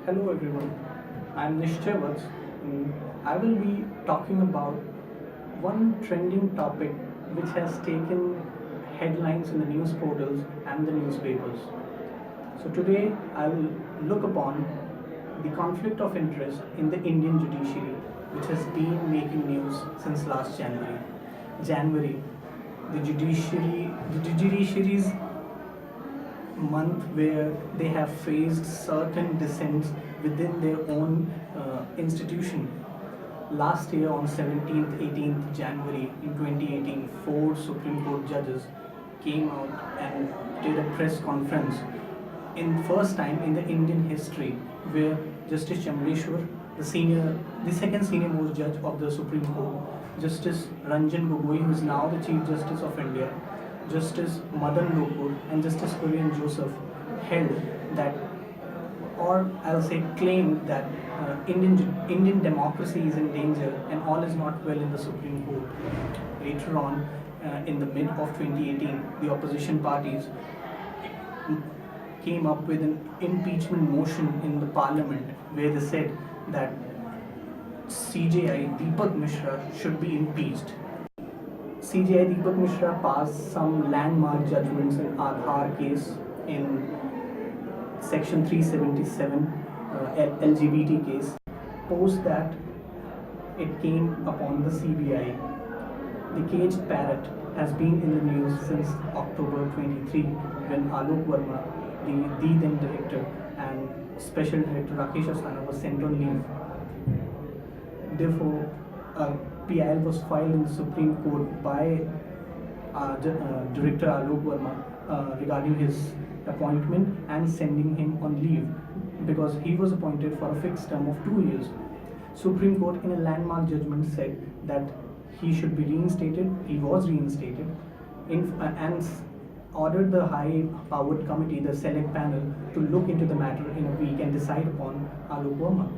Hello everyone, I'm Nishchevats. I will be talking about one trending topic which has taken headlines in the news portals and the newspapers. So today I'll look upon the conflict of interest in the Indian judiciary, which has been making news since last January. January, the judiciary's month where they have faced certain dissents within their own institution. Last year on 17th, 18th January in 2018, four Supreme Court judges came out and did a press conference in first time in the Indian history where Justice Chamreshwar, the second senior most judge of the Supreme Court, Justice Ranjan Gogoi, who is now the Chief Justice of India, Justice Madan Lokur and Justice Kurian Joseph held that, or I'll say claimed that Indian democracy is in danger and all is not well in the Supreme Court. Later on, in the mid of 2018, the opposition parties came up with an impeachment motion in the parliament where they said that CJI Deepak Mishra should be impeached. CJI Deepak Mishra passed some landmark judgments in Aadhaar case, in Section 377 LGBT case. Post that, it came upon the CBI. The caged parrot has been in the news since October 23 when Alok Verma, the then director, and Special Director Rakesh Asthana was sent on leave. Therefore, a PIL was filed in the Supreme Court by Director Alok Verma regarding his appointment and sending him on leave because he was appointed for a fixed term of 2 years. Supreme Court in a landmark judgment said that he should be reinstated. He was reinstated and ordered the high-powered committee, the select panel, to look into the matter in a week and decide upon Alok Verma.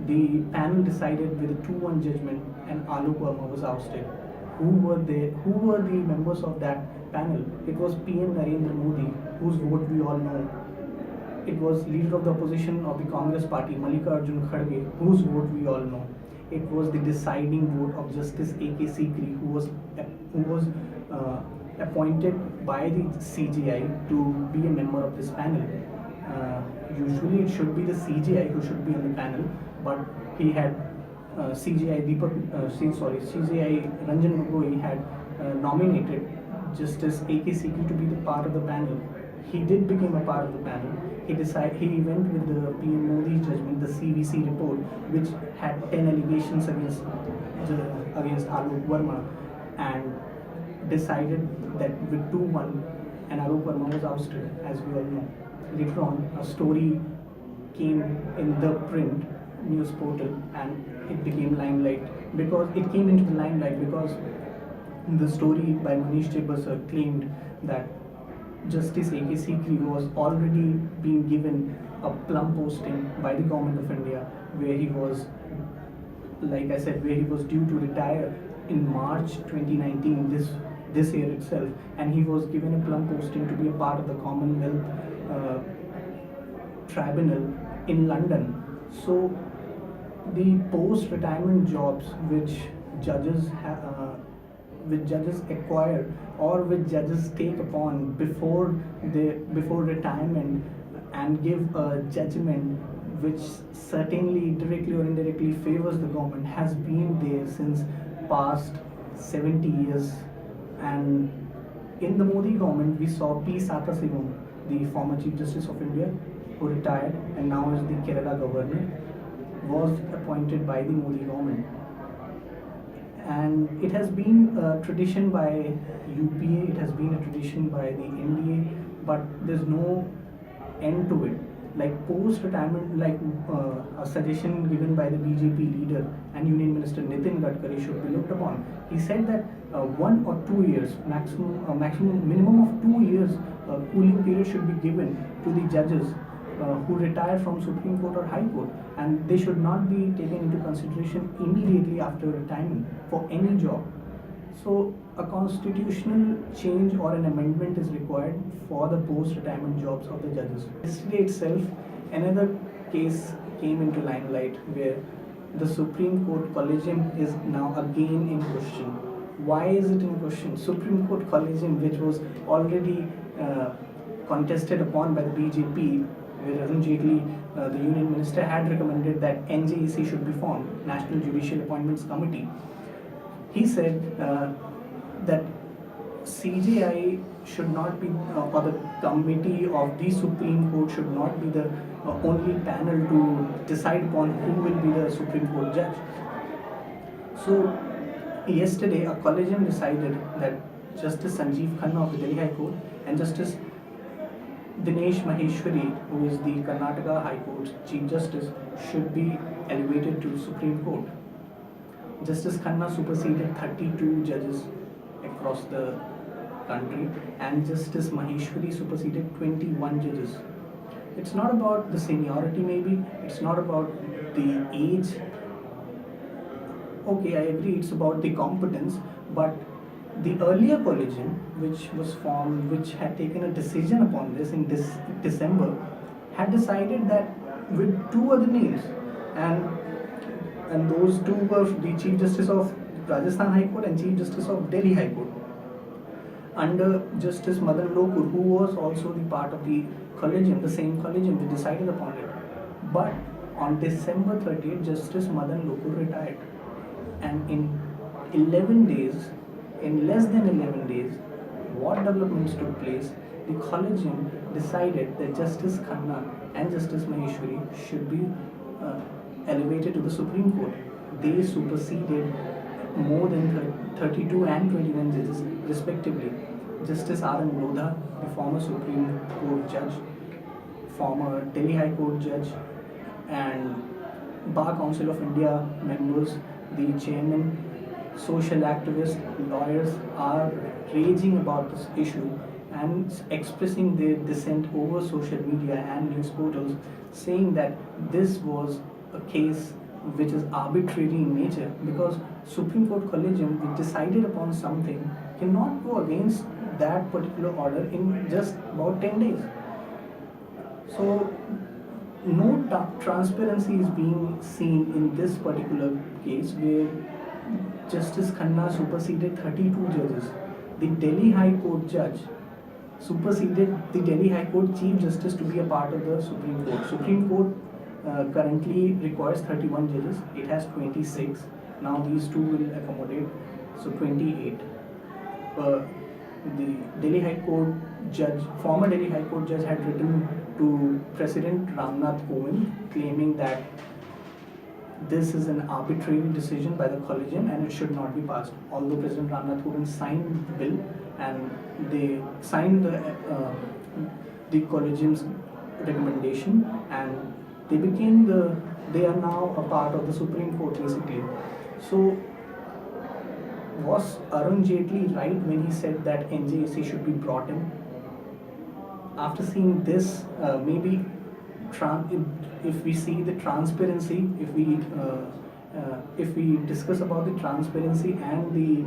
The panel decided with a 2-1 judgment and Alok Verma was ousted. Who were the members of that panel? It was PM Narendra Modi, whose vote we all know. It was leader of the opposition of the Congress party, Mallikarjun Kharge, whose vote we all know. It was the deciding vote of Justice A.K. Sikri, who was appointed by the CJI to be a member of this panel. Usually it should be the CJI who should be on the panel, but he had CJI Ranjan Gogoi had nominated Justice A.K. Sikri to be the part of the panel. He did become a part of the panel. He went with the PM Modi's judgment, the CVC report, which had 10 allegations against Alok Verma, and decided that with 2-1, and Alok Verma was ousted, as we all know. Later on, a story came in the print news portal, and it became limelight because it came into the limelight because the story by Manish Chebasar claimed that Justice A.K. Sikri was already being given a plum posting by the government of India, where he was, like I said, where he was due to retire in March 2019, this year itself, and he was given a plum posting to be a part of the Commonwealth Tribunal in London. So the post-retirement jobs which judges acquire or which judges take upon before retirement and give a judgment which certainly directly or indirectly favors the government has been there since past 70 years. And in the Modi government, we saw P. Satasivam, the former Chief Justice of India, who retired and now is the Kerala governor, was appointed by the Modi government. And it has been a tradition by UPA, it has been a tradition by the NDA, but there's no end to it. Like post-retirement, a suggestion given by the BJP leader and Union Minister Nitin Gadkari should be looked upon. He said that 1 or 2 years, minimum of 2 years cooling period should be given to the judges who retire from Supreme Court or High Court, and they should not be taken into consideration immediately after retirement for any job. So a constitutional change or an amendment is required for the post-retirement jobs of the judges. Yesterday itself, another case came into limelight where the Supreme Court Collegium is now again in question. Why is it in question? Supreme Court Collegium, which was already contested upon by the BJP, where Arun Jaitley, the Union Minister, had recommended that NJEC should be formed, National Judicial Appointments Committee. He said that CJI should not be, or the committee of the Supreme Court should not be the only panel to decide upon who will be the Supreme Court judge. So, yesterday a collegium decided that Justice Sanjeev Khanna of the Delhi High Court and Justice Dinesh Maheshwari, who is the Karnataka High Court's Chief Justice, should be elevated to Supreme Court. Justice Khanna superseded 32 judges across the country, and Justice Maheshwari superseded 21 judges. It's not about the seniority, maybe, it's not about the age. Okay, I agree, it's about the competence, but the earlier collegium, which was formed, which had taken a decision upon this in December, had decided that with two other names, and those two were the Chief Justice of Rajasthan High Court and Chief Justice of Delhi High Court, under Justice Madan Lokur, who was also the part of the collegium, the same collegium, they decided upon it. But on December 30th, Justice Madan Lokur retired, and in 11 days, in less than 11 days, what developments took place? The collegium decided that Justice Khanna and Justice Maheshwari should be elevated to the Supreme Court. They superseded more than 32 and 21 judges respectively. Justice R.M. Lodha, the former Supreme Court judge, former Delhi High Court judge, and Bar Council of India members, the chairman, social activists, lawyers are raging about this issue and expressing their dissent over social media and news portals, saying that this was a case which is arbitrary in nature, because Supreme Court Collegium, which decided upon something, cannot go against that particular order in just about 10 days. So no transparency is being seen in this particular case, where Justice Khanna superseded 32 judges. The Delhi High Court judge superseded the Delhi High Court Chief Justice to be a part of the Supreme Court. Supreme Court currently requires 31 judges. It has 26. Now these two will accommodate, so 28. The Delhi High Court judge, former Delhi High Court judge, had written to President Ramnath Kovind claiming that this is an arbitrary decision by the collegium and it should not be passed. Although President Ramnath Kovind signed the bill and they signed the collegium's recommendation, and they are now a part of the Supreme Court basically. So was Arun Jaitley right when he said that NJEC should be brought in? After seeing this, maybe if we see the transparency, if we discuss about the transparency and the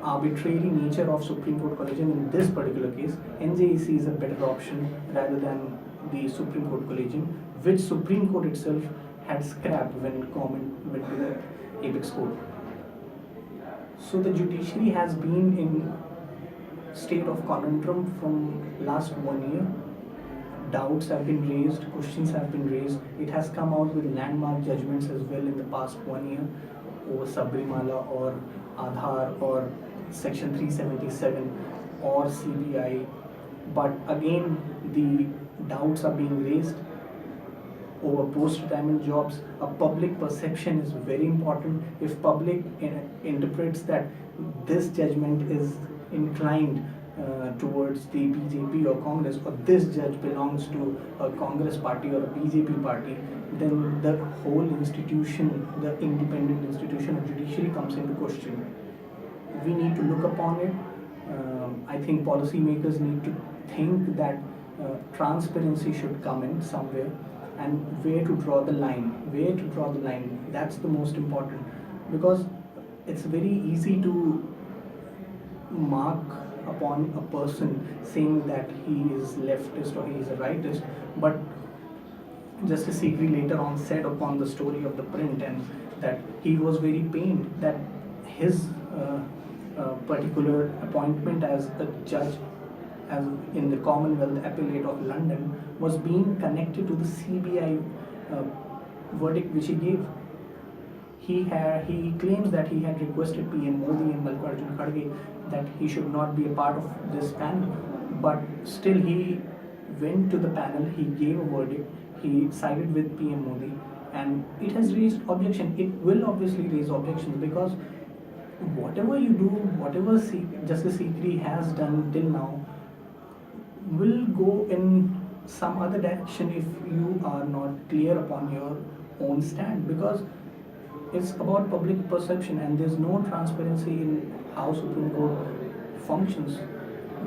arbitrary nature of Supreme Court Collegium in this particular case, NJEC is a better option rather than the Supreme Court Collegium, which Supreme Court itself had scrapped when government went to the apex court. So the judiciary has been in state of conundrum from last 1 year. Doubts have been raised, questions have been raised. It has come out with landmark judgments as well in the past 1 year over Sabrimala or Aadhaar or Section 377 or CBI. But again, the doubts are being raised over post-retirement jobs. A public perception is very important. If public interprets that this judgment is inclined towards the BJP or Congress, or this judge belongs to a Congress party or a BJP party, then the whole institution, the independent institution of judiciary, comes into question. We need to look upon it. I think policymakers need to think that transparency should come in somewhere, and where to draw the line. That's the most important, because it's very easy to mark upon a person saying that he is leftist or he is a rightist, but Justice Sikri later on said upon the story of the print, and that he was very pained that his particular appointment as a judge as in the Commonwealth Appellate of London was being connected to the CBI verdict which he gave. He claims that he had requested PM Modi and Mallikarjun Kharge that he should not be a part of this panel, but still he went to the panel. He gave a verdict. He sided with PM Modi, and it has raised objection. It will obviously raise objections because whatever you do, whatever Justice Sikri has done till now, will go in some other direction if you are not clear upon your own stand, because it's about public perception and there's no transparency in how Supreme Court functions.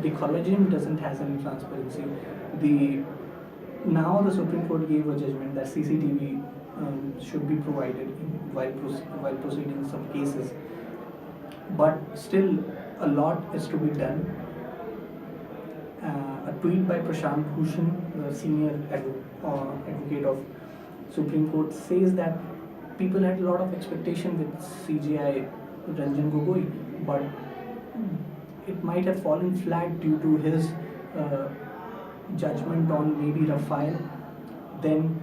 The collegium doesn't have any transparency. The Now the Supreme Court gave a judgment that CCTV should be provided while proceeding some cases, but still a lot is to be done. A tweet by Prashant Bhushan, the senior advocate of Supreme Court, says that people had a lot of expectation with CJI Ranjan Gogoi, but it might have fallen flat due to his judgment on maybe Rafale, then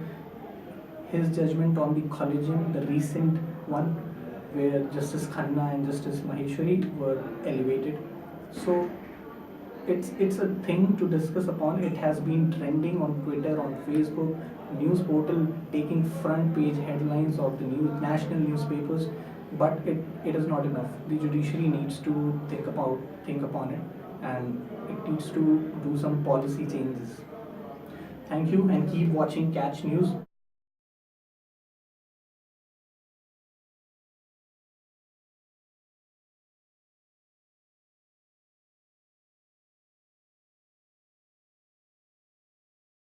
his judgment on the collegium, the recent one, where Justice Khanna and Justice Maheshwari were elevated. So it's a thing to discuss upon. It has been trending on Twitter, on Facebook, news portal taking front page headlines of the national newspapers, but it is not enough. The judiciary needs to think upon it, and it needs to do some policy changes. Thank you, and keep watching Catch News.